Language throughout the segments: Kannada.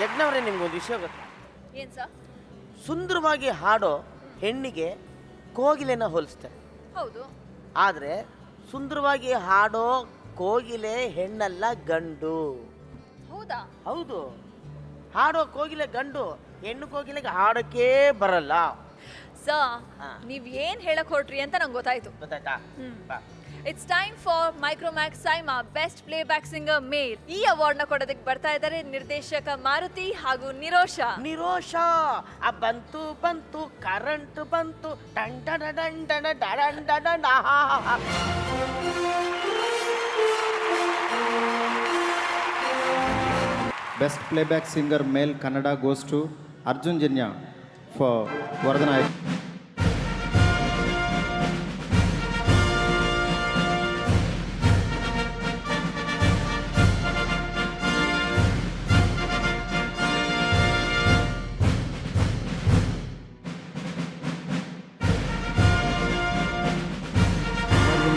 ಯಜ್ಞವ್ರೆ ನಿಮ್ಗೊಂದು ವಿಷಯ ಗೊತ್ತಾ? ಏನ್ ಸರ್? ಸುಂದರವಾಗಿ ಹಾಡೋ ಹೆಣ್ಣಿಗೆ ಕೋಗಿಲೆನ ಹೋಲಿಸ್ತಾರೆ. ಹೌದು. ಆದರೆ ಸುಂದರವಾಗಿ ಹಾಡೋ ಕೋಗಿಲೆ ಹೆಣ್ಣಲ್ಲ, ಗಂಡು. ಹೌದಾ? ಹೌದು, ಹಾಡೋ ಕೋಗಿಲೆ ಗಂಡು, ಹೆಣ್ಣು ಕೋಗಿಲೆಗೆ ಹಾಡೋಕ್ಕೇ ಬರಲ್ಲ. ಸರ್, ಹಾ. ನೀವ್ ಏನ್ ಹೇಳಕ್ ಹೊರಟ್ರಿ ಅಂತ ನಂಗೆ ಗೊತ್ತಾಯ್ತು. ಗೊತ್ತಾಯ್ತಾ? ಬಾ. It's time for Micromax SIIMA best playback singer male. ಈ ಅವಾರ್ಡ್ ನ ಕೊಡೋದಕ್ಕೆ ಬರ್ತಾ ಇದ್ದಾರೆ ನಿರ್ದೇಶಕ ಮಾರುತಿ ಹಾಗೂ ನಿರೋಷ. ನಿರೋಷ ಬಂತು ಬಂತು, ಕರೆಂಟ್ ಬಂತು, Best playback singer male Kannada goes to Arjun Janya for Vardhanayak.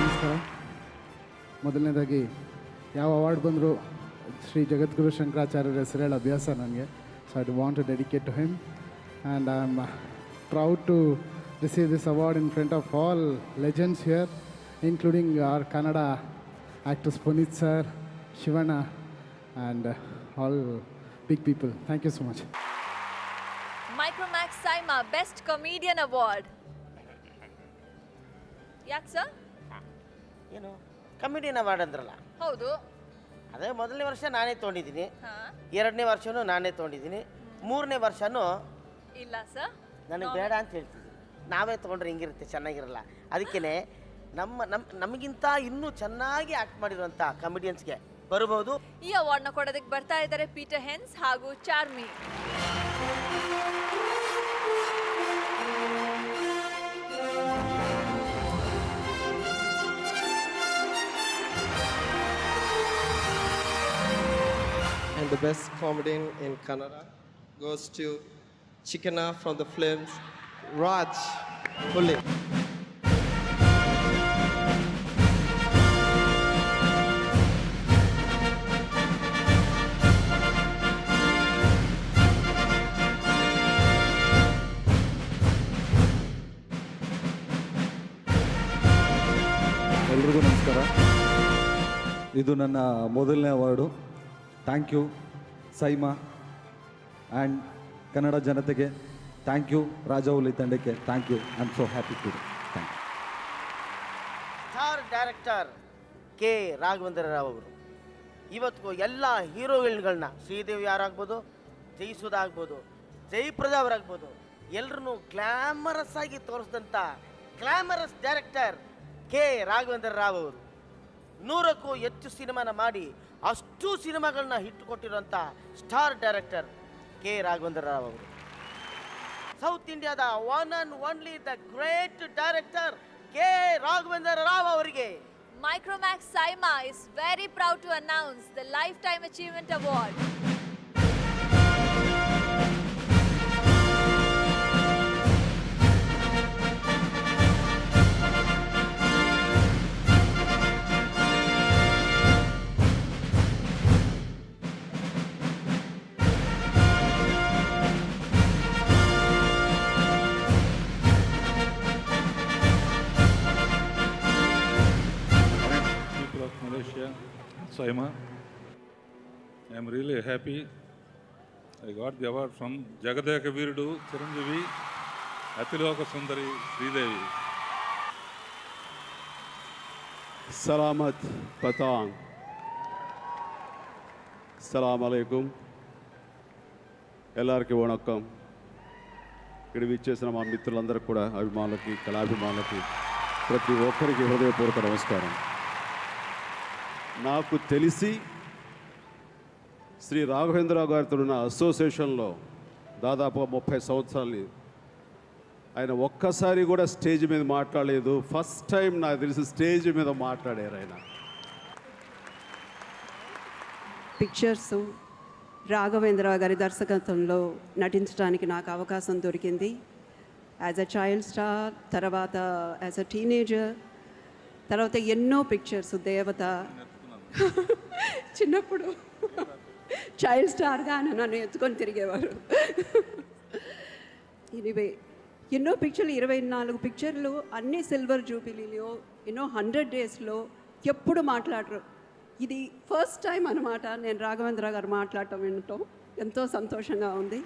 ನಮಸ್ಕಾರ. ಮೊದಲನೇದಾಗಿ ಯಾವ ಅವಾರ್ಡ್ ಬಂದರೂ ಶ್ರೀ ಜಗದ್ಗುರು ಶಂಕರಾಚಾರ್ಯರ ಹೆಸರು ಹೇಳೋ ಅಭ್ಯಾಸ ನನಗೆ. So I want to dedicate to him and I am proud to receive this award in front of all legends here, including our Kannada actors Puneeth sir, Shivanna and all big people. Thank you so much. Micromax SIIMA best comedian award. ಯಾಕೆ ಸರ್? ಏನು ಕಮಿಡಿಯನ್ ಅವಾರ್ಡ್ ಅಂದ್ರಲ್ಲ? ಹೌದು. ಅದೇ ಮೊದಲನೇ ವರ್ಷ ನಾನೇ ತೊಗೊಂಡಿದ್ದೀನಿ, ಹಾ. 2ನೇ ವರ್ಷನೂ ನಾನೇ ತೊಗೊಂಡಿದ್ದೀನಿ, 3ನೇ ವರ್ಷನೂ ಇಲ್ಲ ಸರ್, ನನಗೆ ಬೇಡ ಅಂತ ಹೇಳ್ತಿದ್ದೀನಿ. ನಾವೇ ತೊಗೊಂಡ್ರೆ ಹಿಂಗಿರುತ್ತೆ, ಚೆನ್ನಾಗಿರಲ್ಲ. ಅದಕ್ಕೇ ನಮಗಿಂತ ಇನ್ನೂ ಚೆನ್ನಾಗಿ ಆ್ಯಕ್ಟ್ ಮಾಡಿರುವಂಥ ಕಮಿಡಿಯನ್ಸ್ಗೆ ಬರ್ಬೋದು. ಈ ಅವಾರ್ಡ್ ನ ಕೊಡೋದಕ್ಕೆ ಬರ್ತಾ ಇದ್ದಾರೆ ಪೀಟರ್ ಹೆನ್ಸ್ ಹಾಗೂ ಚಾರ್ಮಿ. And the best comedian in Kannada goes to Chickana from the films Raj Pulli. ಎಲ್ರಿಗೂ ನಮಸ್ಕಾರ. ಇದು ನನ್ನ ಮೊದಲನೇ award. Thank you SIIMA and Kannada ಜನತೆಗೆ ಥ್ಯಾಂಕ್ ಯು, ರಾಜವೌಲಿ ತಂಡಕ್ಕೆ thank you. I am so happy to thank you. Star director K Raghavendra Rao ಅವರು ಇವತ್ತು ಎಲ್ಲ ಹೀರೋಯಿನ್ಗಳನ್ನ, ಶ್ರೀದೇವಿ ಯಾರಾಗ್ಬೋದು, ಜಯಿಸುಧ ಆಗ್ಬೋದು, ಜಯಪ್ರದಾ ಅವರಾಗ್ಬೋದು, ಎಲ್ಲರನ್ನೂ ಗ್ಲಾಮರಸ್ ಆಗಿ ತೋರಿಸಿದಂಥ glamorous director K Raghavendra Rao ಅವರು 100ಕ್ಕೂ ಹೆಚ್ಚು ಸಿನಿಮಾನ ಮಾಡಿ ಅಷ್ಟು ಸಿನಿಮಾಗಳನ್ನ ಹಿಟ್ಟು ಕೊಟ್ಟಿರುವಂಥ star director K Raghavendra Rao ಅವರು. ಸೌತ್ ಇಂಡಿಯಾದ one and only the great director K Raghavendra Rao ಅವರಿಗೆ Micromax Saima is very proud to announce the Lifetime Achievement Award. Malaysia, Saima. I am really happy. I got the award from Jagadeka Veerudu, Chiranjeevi, Atiloka Sundari, Sridevi. Salamat Patang. Assalamu alaikum. ಎಲ್ಲರಿಗೂ వణకం. ఇక్కడ విచ్చేసిన మా మిత్రులందరికీ కూడా, అభిమానులకి, కళాభిమానులకి, ప్రతి ఒక్కరికి హృదయపూర్వక నమస్కారం. నాకు తెలిసి శ్రీ రాఘవేంద్రరావు గారితో ఉన్న అసోసియేషన్లో దాదాపు 30 సంవత్సరాలు ఆయన ఒక్కసారి కూడా స్టేజ్ మీద మాట్లాడలేదు. ఫస్ట్ టైం నాకు తెలిసి స్టేజ్ మీద మాట్లాడారు ఆయన. పిక్చర్స్ రాఘవేంద్రరావు గారి దర్శకత్వంలో నటించడానికి నాకు అవకాశం దొరికింది. యాజ్ అ చైల్డ్ స్టార్, తర్వాత యాజ్ అ టీనేజర్, తర్వాత ఎన్నో పిక్చర్స్, దేవత చిన్నప్పుడు చైల్డ్ స్టార్గా ఆయన నన్ను ఎత్తుకొని తిరిగేవారు. ఎనీవే ఎన్నో పిక్చర్లు, 24 పిక్చర్లు, అన్నీ సిల్వర్ జూబిలీలో, ఎన్నో 100 డేస్లో ఎప్పుడు మాట్లాడరు. ఇది ఫస్ట్ టైం అనమాట నేను రాఘవేంద్ర గారు మాట్లాడటం వినటం. ఎంతో సంతోషంగా ఉంది.